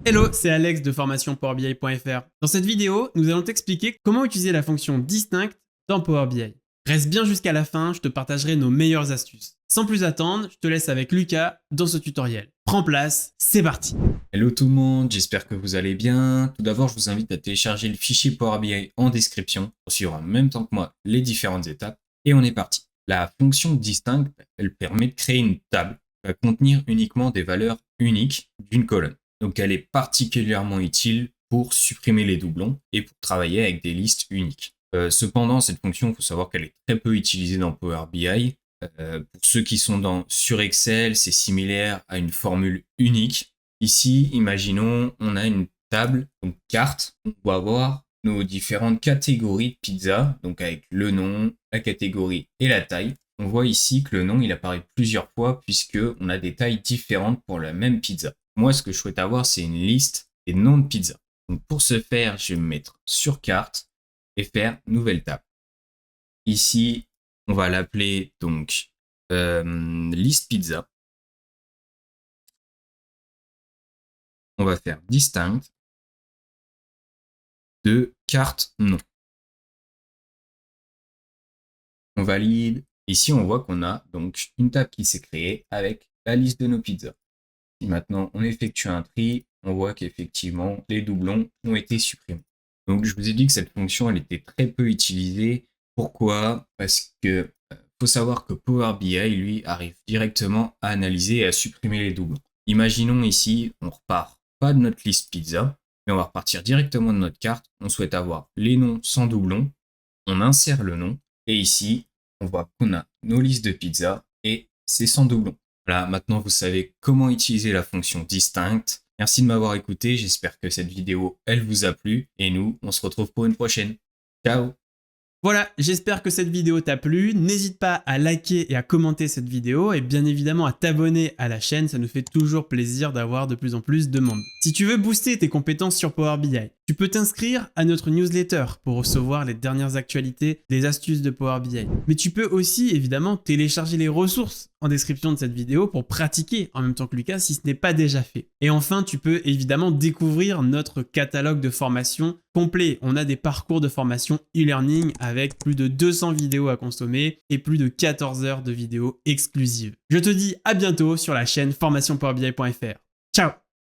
Hello, c'est Alex de formation-powerbi.fr. Dans cette vidéo, nous allons t'expliquer comment utiliser la fonction distinct dans Power BI. Reste bien jusqu'à la fin, je te partagerai nos meilleures astuces. Sans plus attendre, je te laisse avec Lucas dans ce tutoriel. Prends place, c'est parti. Hello tout le monde, j'espère que vous allez bien. Tout d'abord, je vous invite à télécharger le fichier Power BI en description pour suivre en même temps que moi les différentes étapes. Et on est parti. La fonction distinct, elle permet de créer une table qui va contenir uniquement des valeurs uniques d'une colonne. Donc elle est particulièrement utile pour supprimer les doublons et pour travailler avec des listes uniques. Cependant, cette fonction, il faut savoir qu'elle est très peu utilisée dans Power BI. Pour ceux qui sont sur Excel, c'est similaire à une formule unique. Ici, imaginons, on a une table, donc carte. On va avoir nos différentes catégories de pizza, donc avec le nom, la catégorie et la taille. On voit ici que le nom, il apparaît plusieurs fois puisqu'on a des tailles différentes pour la même pizza. Moi, ce que je souhaite avoir, c'est une liste des noms de pizza. Donc pour ce faire, je vais me mettre sur carte et faire nouvelle table. Ici, on va l'appeler donc liste pizza. On va faire distinct de carte nom. On valide. Ici, on voit qu'on a donc une table qui s'est créée avec la liste de nos pizzas. Si maintenant on effectue un tri, on voit qu'effectivement les doublons ont été supprimés. Donc je vous ai dit que cette fonction elle était très peu utilisée. Pourquoi? Parce que faut savoir que Power BI lui arrive directement à analyser et à supprimer les doublons. Imaginons ici, on repart pas de notre liste pizza, mais on va repartir directement de notre carte. On souhaite avoir les noms sans doublons. On insère le nom et ici on voit qu'on a nos listes de pizza et c'est sans doublons. Voilà, maintenant vous savez comment utiliser la fonction distinct. Merci de m'avoir écouté, j'espère que cette vidéo, elle vous a plu. Et nous, on se retrouve pour une prochaine. Ciao! Voilà, j'espère que cette vidéo t'a plu. N'hésite pas à liker et à commenter cette vidéo et bien évidemment à t'abonner à la chaîne, ça nous fait toujours plaisir d'avoir de plus en plus de monde. Si tu veux booster tes compétences sur Power BI, tu peux t'inscrire à notre newsletter pour recevoir les dernières actualités, des astuces de Power BI. Mais tu peux aussi évidemment télécharger les ressources en description de cette vidéo pour pratiquer en même temps que Lucas si ce n'est pas déjà fait. Et enfin, tu peux évidemment découvrir notre catalogue de formation complet. On a des parcours de formation e-learning avec plus de 200 vidéos à consommer et plus de 14 heures de vidéos exclusives. Je te dis à bientôt sur la chaîne formationpowerbi.fr. Ciao!